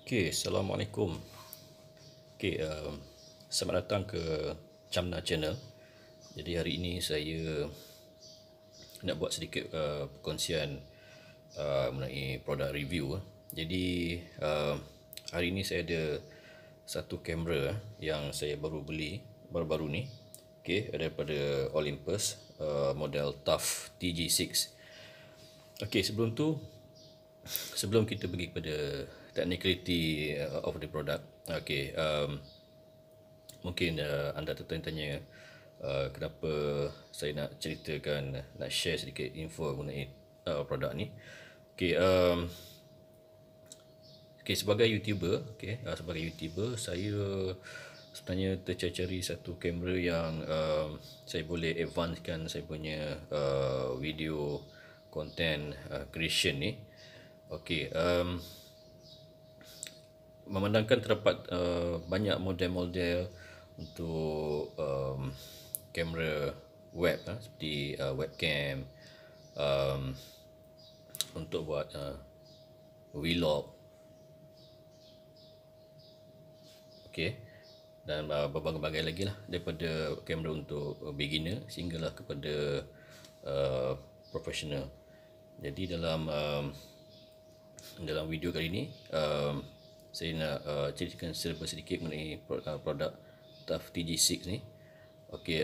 Okay, Assalamualaikum. Okay, selamat datang ke Camna Channel. Jadi hari ini saya nak buat sedikit perkongsian mengenai produk review. Jadi hari ini saya ada satu kamera yang saya baru beli baru-baru ni. Okay, daripada Olympus, model TUF TG6. Okay, sebelum kita pergi kepada technicality of the product, okay, mungkin anda tertanya-tanya kenapa saya nak ceritakan, nak share sedikit info mengenai produk ni. Okay, sebagai YouTuber, saya sebenarnya tercari satu kamera yang saya boleh advancekan saya punya video content creation ni. Okay, memandangkan terdapat banyak model-model untuk kamera web seperti webcam, untuk buat vlog, okay, dan berbagai-bagai lagi lah, daripada kamera untuk beginner sehinggalah kepada professional. Jadi dalam video kali ini saya nak ceritakan sedikit mengenai produk TUF TG6 ni. Okey,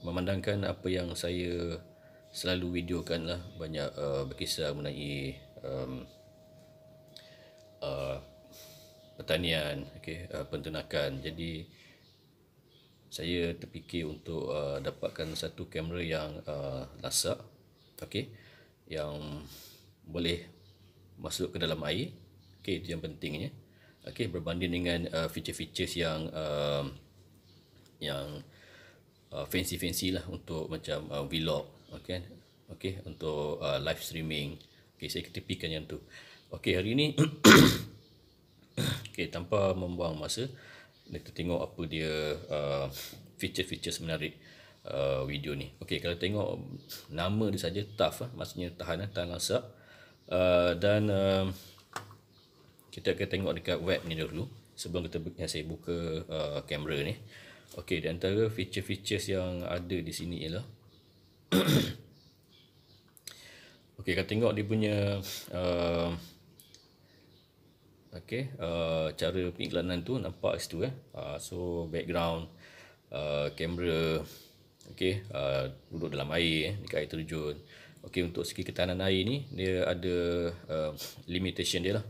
memandangkan apa yang saya selalu videokan lah, banyak berkisar mengenai pertanian, okey, penternakan. Jadi saya terfikir untuk dapatkan satu kamera yang lasak, okey, yang boleh masuk ke dalam air. Okey, itu yang pentingnya. Okey, berbanding dengan feature-features yang fancy lah untuk macam vlog, okey, untuk live streaming. Okey, saya ketepikan yang tu. Okey, hari ini okey, tanpa membuang masa, kita tengok apa dia feature-features menarik video ni. Okey, kalau tengok nama dia saja TUF, maksudnya tahan lasak. Dan kita akan tengok dekat web ni dulu sebelum saya buka kamera ni. Okey, di antara feature-features yang ada di sini ialah okey, kalau tengok dia punya cara pengiklanan tu nampak situ so background kamera, okey, duduk dalam air, dekat air terjun. Okey, untuk segi ketahanan air ni dia ada limitation dia lah.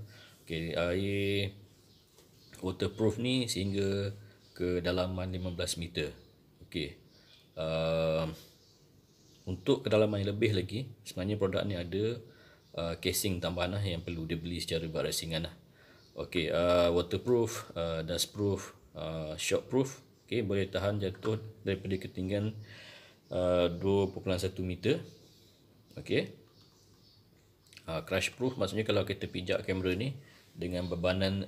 Okey, air waterproof ni sehingga ke dalaman 15 meter. Okey, untuk kedalaman yang lebih lagi, sebenarnya produk ni ada casing tambahan yang perlu dibeli secara berasingan lah. Okey, waterproof, dustproof, shockproof. Okey, boleh tahan jatuh daripada ketinggian 2.1 meter. Okey, crash proof, maksudnya kalau kita pijak kamera ni dengan bebanan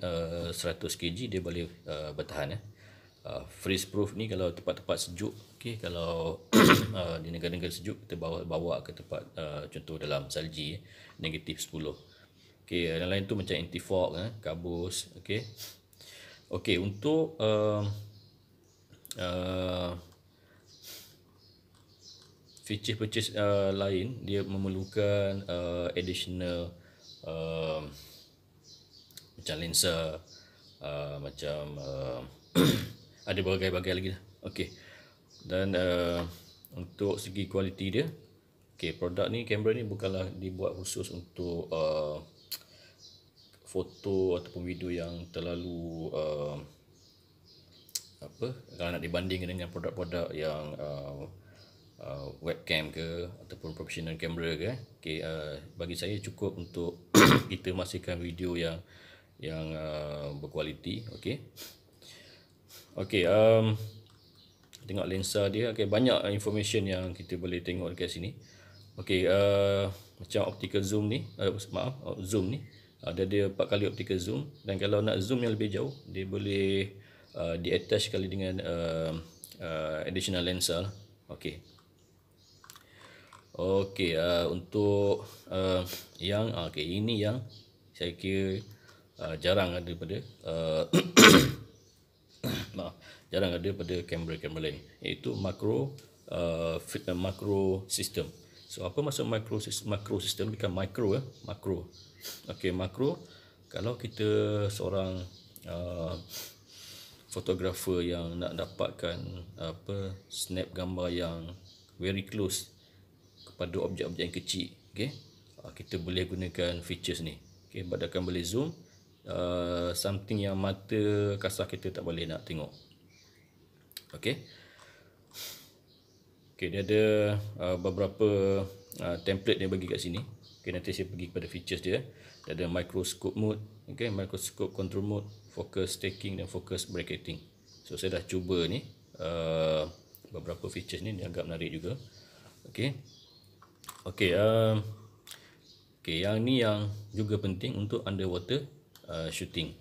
100 kg dia boleh bertahan. Freeze proof ni kalau tempat-tempat sejuk, okey, kalau di negara-negara sejuk kita bawa ke tempat contoh dalam salji, negatif 10. Okey, yang lain tu macam anti fog, kabus. Okey, okey, untuk feature lain, dia memerlukan additional macam lensa, macam ada berbagai-bagai lagi lah. Okey, dan untuk segi kualiti dia, okey, produk ni, kamera ni bukanlah dibuat khusus untuk foto ataupun video yang terlalu kalau nak dibandingkan dengan produk-produk yang webcam ke ataupun professional camera ke. Okey, bagi saya cukup untuk kita menghasilkan video yang berkualiti. Okey, okey, tengok lensa dia. Okey, banyak information yang kita boleh tengok dekat sini. Okey, macam optical zoom ni, zoom ni ada 4 kali optical zoom, dan kalau nak zoom yang lebih jauh dia boleh di-attach sekali dengan additional lensa lah. Okey, okey, untuk ini yang saya kira jarang ada pada maaf, jarang ada pada kamera-kamera lain, iaitu macro system. So apa maksud macro system? Bukan micro macro. Okey, macro, kalau kita seorang fotografer yang nak dapatkan snap gambar yang very close kepada objek-objek yang kecil, okey, kita boleh gunakan features ni. Okey, badakkan boleh zoom something yang mata kasar kita tak boleh nak tengok. Okey. Okey, dia ada beberapa template dia bagi kat sini. Okey, nanti saya pergi kepada features dia. Dia ada microscope mode, okey, microscope control mode, focus taking dan focus bracketing. So saya dah cuba ni beberapa features ni, dia agak menarik juga. Okey. Okey, okey, yang ni yang juga penting untuk underwater shooting.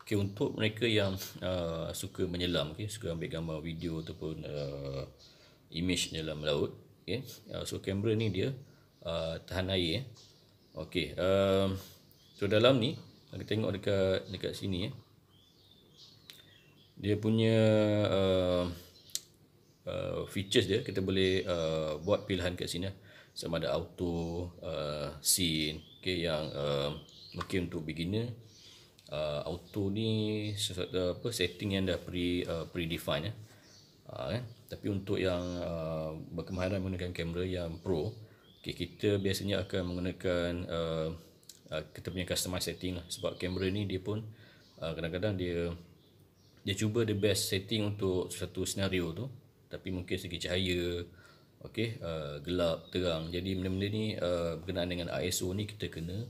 Okay, untuk mereka yang suka menyelam, okay, suka ambil gambar video ataupun image dalam laut, okay, so kamera ni dia tahan air. Okay, so dalam ni kita tengok dekat sini, dia punya features dia, kita boleh buat pilihan kat sini, sama ada auto, scene, okay, yang mungkin untuk beginner. Auto ni setting yang dah predefined kan? Tapi untuk yang berkemahiran menggunakan kamera yang pro, okay, kita biasanya akan menggunakan kita punya customize setting lah. Sebab kamera ni dia pun kadang-kadang dia cuba the best setting untuk satu senario tu, tapi mungkin segi cahaya, okay, gelap, terang. Jadi benda-benda ni berkenaan dengan ISO ni kita kena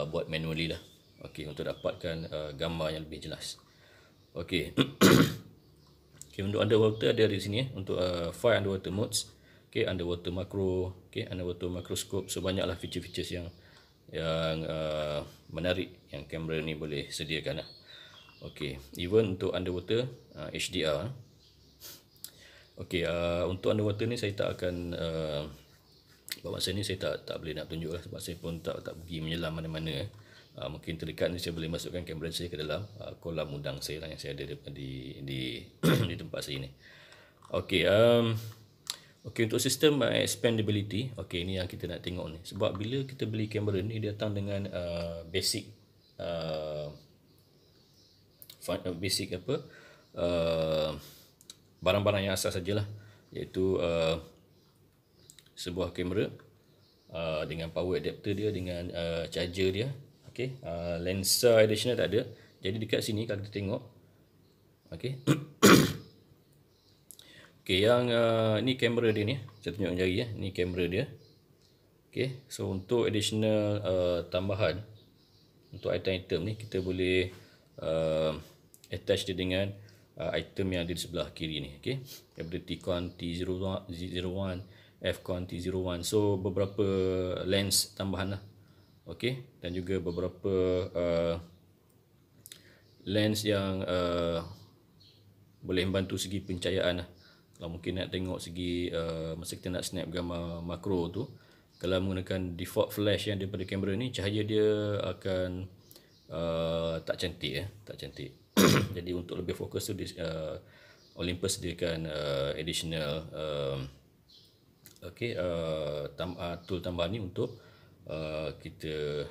buat manually lah. Okey, untuk dapatkan gambar yang lebih jelas. Okey. Okey, untuk underwater ada di sini untuk 5 underwater modes. Okey, underwater macro, okey, underwater macroscope. So banyaklah feature-features yang menarik yang kamera ni boleh sediakan lah. Okey, even untuk underwater HDR. Okey, untuk underwater ni saya tak akan masa ni saya tak boleh nak tunjuk lah, sebab saya pun tak pergi menyelam mana-mana. Mungkin terdekat ni saya boleh masukkan kamera saya ke dalam kolam udang saya lah, yang saya ada di tempat saya ni. Okey, okey, untuk sistem expandability, okey, ni yang kita nak tengok ni. Sebab bila kita beli kamera ni, dia datang dengan basic barang-barang yang asas sajalah, iaitu sebuah kamera dengan power adapter dia, dengan charger dia. Okey, lensa additional tak ada. Jadi dekat sini kalau kita tengok, okey. Okey, yang ni kamera dia ni, saya tunjuk jari ni kamera dia. Okey, so untuk additional tambahan untuk item-item ni, kita boleh attach dia dengan item yang ada di sebelah kiri ni, okey. Daripada T-Con T01, F-Con T01. So beberapa lens tambahan lah. Okey, dan juga beberapa lens yang boleh membantu segi pencahayaan lah. Kalau mungkin nak tengok segi masa kita nak snap gambar makro tu, kalau menggunakan default flash yang daripada kamera ni, cahaya dia akan tak cantik tak cantik. Jadi untuk lebih fokus tu Olympus sediakan additional tool tambahan ni untuk kita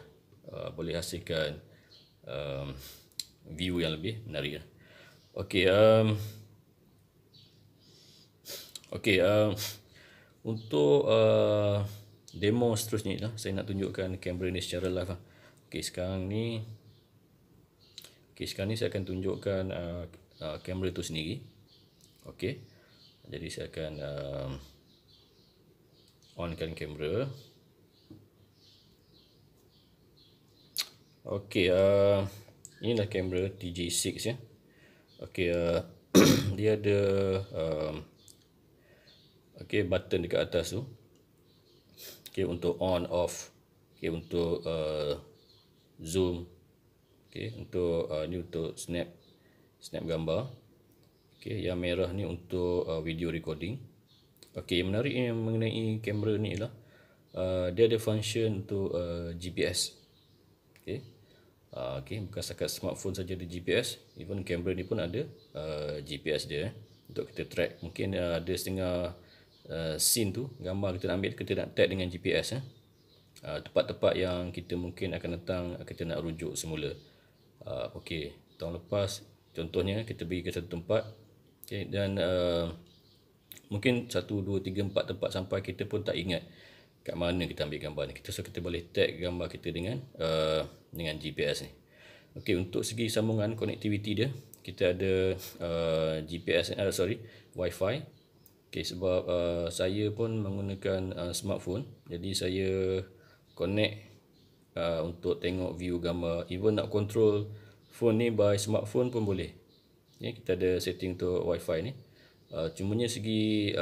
boleh hasilkan view yang lebih menarik. Okey, untuk demo seterusnya lah, saya nak tunjukkan kamera ni secara live lah. Okey, sekarang ni saya akan tunjukkan kamera tu sendiri. Okey, jadi saya akan onkan kamera. Okey, inilah kamera TJ6 ya. Okey, dia ada okey, button dekat atas tu. Okey, untuk on off. Okey, untuk zoom. Okey, untuk ni untuk snap gambar. Okey, yang merah ni untuk video recording. Okey, yang menarik mengenai kamera ni ialah dia ada function untuk GPS. Okey. Okey, bukan setakat smartphone saja ada GPS, even kamera ni pun ada GPS dia untuk kita track. Mungkin ada setengah scene tu, gambar kita nak ambil, kita nak tag dengan GPS tempat-tempat yang kita mungkin akan datang, kita nak rujuk semula. Okey, tahun lepas contohnya kita pergi ke satu tempat, okey, dan mungkin 1 2 3 4 tempat sampai kita pun tak ingat kat mana kita ambil gambar ni. Kita boleh tag gambar kita dengan GPS ni. Okey, untuk segi sambungan konektiviti dia, kita ada GPS Wi-Fi. Okey, sebab saya pun menggunakan smartphone, jadi saya connect untuk tengok view gambar, even nak control phone ni by smartphone pun boleh. Okay, kita ada setting untuk Wi-Fi ni. Cumanya segi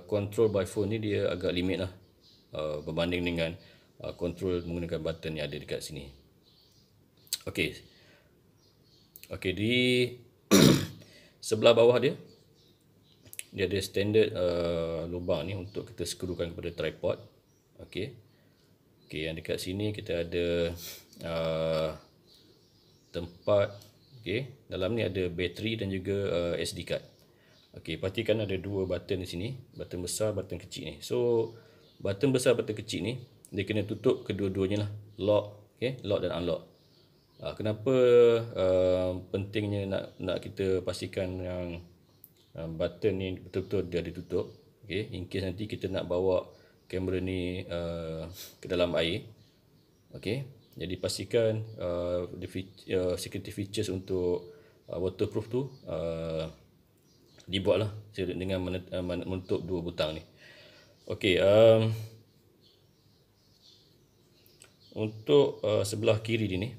control by phone ni dia agak limit lah berbanding dengan control menggunakan button yang ada dekat sini. Okey. Okey, di sebelah bawah dia ada standard lubang ni untuk kita skrukan kepada tripod. Okey. Okey, yang dekat sini kita ada tempat, okey, dalam ni ada bateri dan juga SD card. Okey, perhatikan ada dua button di sini, button besar, button kecil ni. So, button besar, button kecil ni dia kena tutup kedua-duanya lah, lock, okey, lock dan unlock. Kenapa pentingnya nak kita pastikan yang button ni betul-betul dia ditutup, okey, in case nanti kita nak bawa kamera ni ke dalam air. Okey, jadi pastikan security features untuk waterproof tu dibuatlah dengan menutup dua butang ni. Okey, untuk sebelah kiri ni,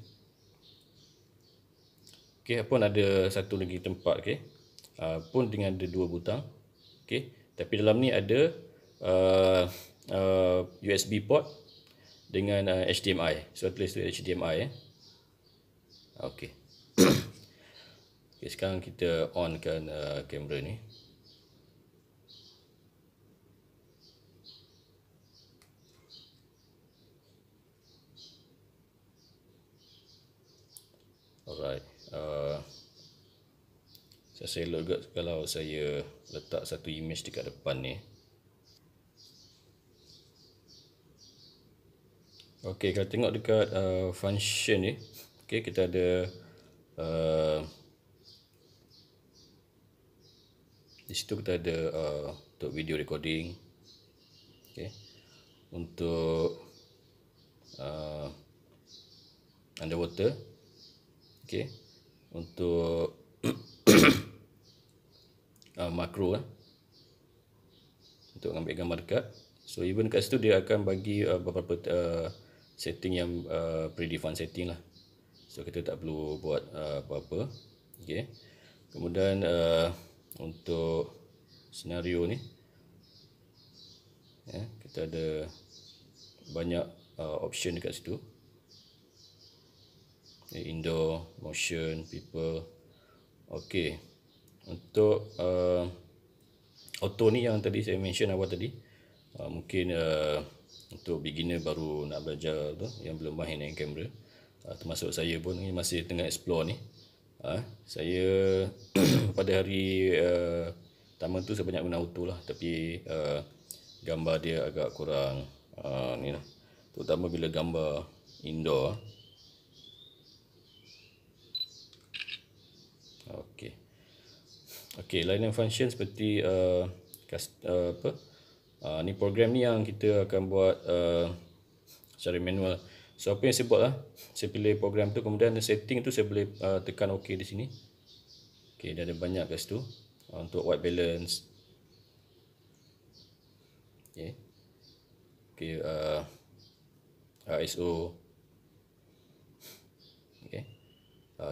okey, pun ada satu lagi tempat, okey, pun dengan ada dua butang, okey, tapi dalam ni ada USB port dengan HDMI. So tulis tu HDMI Okey. Okey, sekarang kita onkan kamera ni. Alright. Saya elok juga kalau saya letak satu image dekat depan ni. Okey, kalau tengok dekat function ni, okey, kita ada di situ kita ada untuk video recording, okey, untuk underwater, okey, untuk makro untuk ambil gambar dekat. So even kat situ dia akan bagi beberapa setting yang predefined setting lah. So kita tak perlu buat apa-apa. Okey. Kemudian untuk senario ni, kita ada banyak option dekat situ. Indoor, motion, people. Okey. Untuk auto ni yang tadi saya mention awal tadi, mungkin untuk beginner baru nak belajar tu, yang belum mahir dengan kamera, termasuk saya pun ni masih tengah explore ni. Saya pada hari pertama tu saya banyak guna auto lah, tapi gambar dia agak kurang ni lah, terutama bila gambar indoor. Okey. Okey, layanan function seperti ni program ni yang kita akan buat secara manual. So apa yang saya buat lah, saya pilih program tu, kemudian setting tu saya boleh tekan OK di sini. Okey, dah ada banyak kat situ untuk white balance. Okey. Okey, ISO. Okey.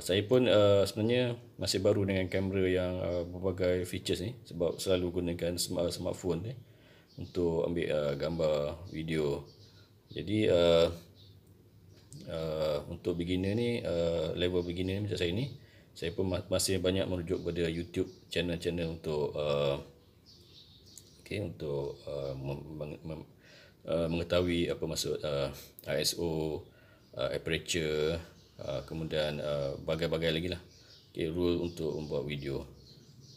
Saya pun sebenarnya masih baru dengan kamera yang berbagai features ni, sebab selalu gunakan smartphone ni untuk ambil gambar, video. Jadi untuk beginner ni, level beginner macam saya ni, saya pun masih banyak merujuk pada YouTube channel-channel untuk untuk mengetahui apa maksud ISO, aperture, kemudian bagai-bagai lagi lah. Okay, rule untuk membuat video.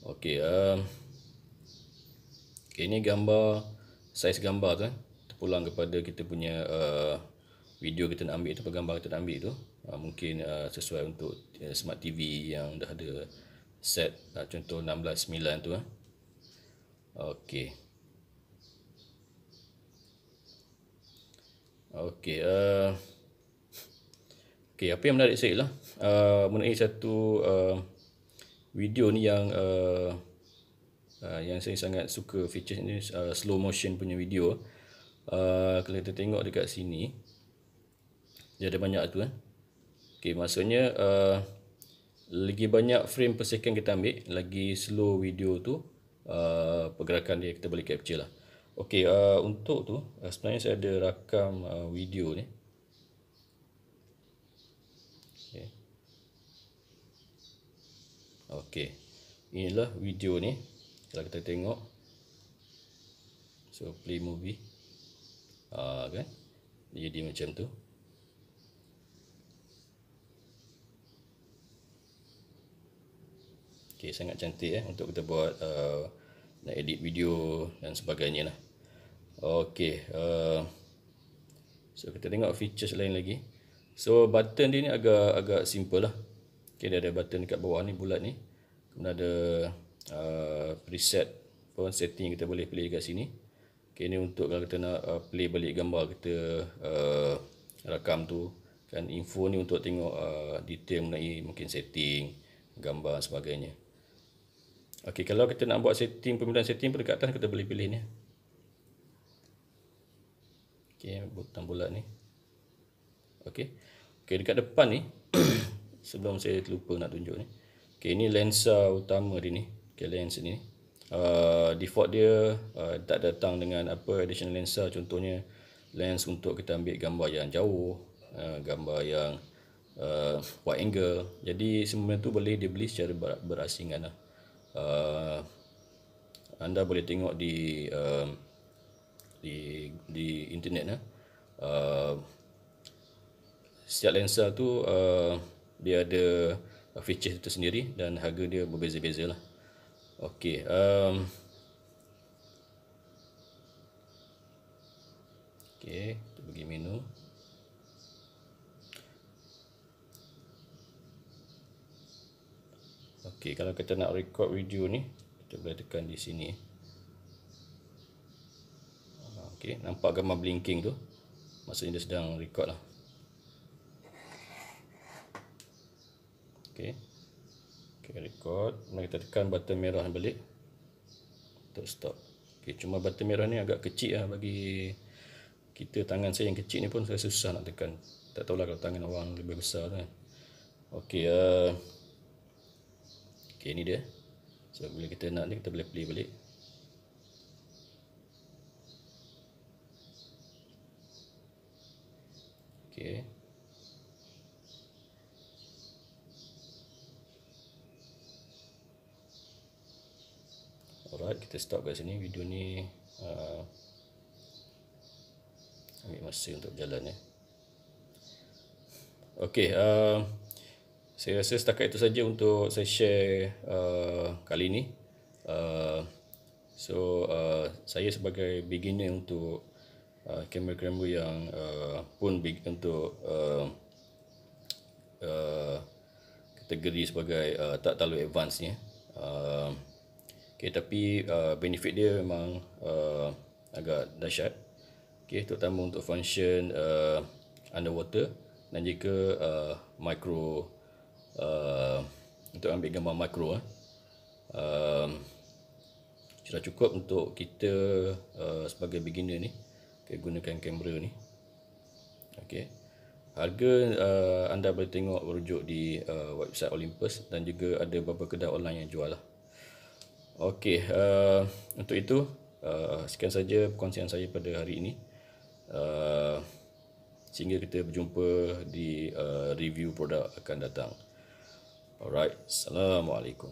Okay, ini gambar, saiz gambar tu terpulang kepada kita punya video kita nak ambil tu, gambar kita nak ambil tu. Mungkin sesuai untuk smart TV yang dah ada set, contoh 16:9 tu. Okey. Okey, okey, apa yang menarik saya lah mengenai satu video ni yang saya sangat suka feature ni, slow motion punya video. Kalau kita tengok dekat sini, dia ada banyak tu okey, maksudnya lagi banyak frame per second kita ambil, lagi slow video tu, pergerakan dia kita boleh capture lah. Okey, untuk tu sebenarnya saya ada rakam video ni. Okey, inilah video ni. Kalau kita tengok, so play movie, kan dia jadi macam tu. Okey, sangat cantik untuk kita buat nak edit video dan sebagainya lah. Okey, so kita tengok features lain lagi. So button dia ni agak simple lah. Okey, dia ada button dekat bawah ni, bulat ni. Kemudian ada preset pun, setting kita boleh play dekat sini. Okey, ni untuk kalau kita nak play balik gambar kita rakam tu kan, info ni untuk tengok detail mengenai mungkin setting gambar sebagainya. Okey, kalau kita nak buat setting, pemilihan setting pun dekat atas kita boleh pilih ni. Okey, butang bulat ni. Okey. Okey, dekat depan ni sebelum saya terlupa nak tunjuk ni. Okey, ini lensa utama dia ni. Okey, lens ni. Default dia tak datang dengan apa additional lensa, contohnya lens untuk kita ambil gambar yang jauh, gambar yang wide angle. Jadi semua tu boleh dibeli secara berasingan lah. Anda boleh tengok di internet lah. Setiap lensa tu dia ada feature itu sendiri dan harga dia berbeza-beza lah. Okey, okey, kita pergi menu. Okey, kalau kita nak record video ni, kita boleh tekan di sini. Okey, nampak gambar blinking tu, maksudnya dia sedang record lah. Okey, record. Mari kita tekan button merah balik untuk stop. Okey, cuma button merah ni agak kecil lah bagi kita. Tangan saya yang kecil ni pun saya susah nak tekan. Tak tahulah kalau tangan orang lebih besar kan. Okey, okey, ni dia. So bila kita nak ni, kita boleh play balik. Okey. Alright, kita stop kat sini. Video ni ambil masa untuk berjalan ya. Okey, saya rasa setakat itu saja untuk saya share kali ini. Saya sebagai beginner untuk kamera-kamera yang pun untuk kategori sebagai tak terlalu advance ni. Okay, tapi benefit dia memang agak dahsyat. Okay, terutama untuk function underwater dan juga micro, untuk ambil gambar makro. Sudah cukup untuk kita sebagai beginner ni, okay, gunakan kamera ni. Okay. Harga anda boleh tengok merujuk di website Olympus dan juga ada beberapa kedai online yang jual lah. Okey, untuk itu sekian saja perkongsian saya pada hari ini. Sehingga kita berjumpa di review produk akan datang. Alright, Assalamualaikum.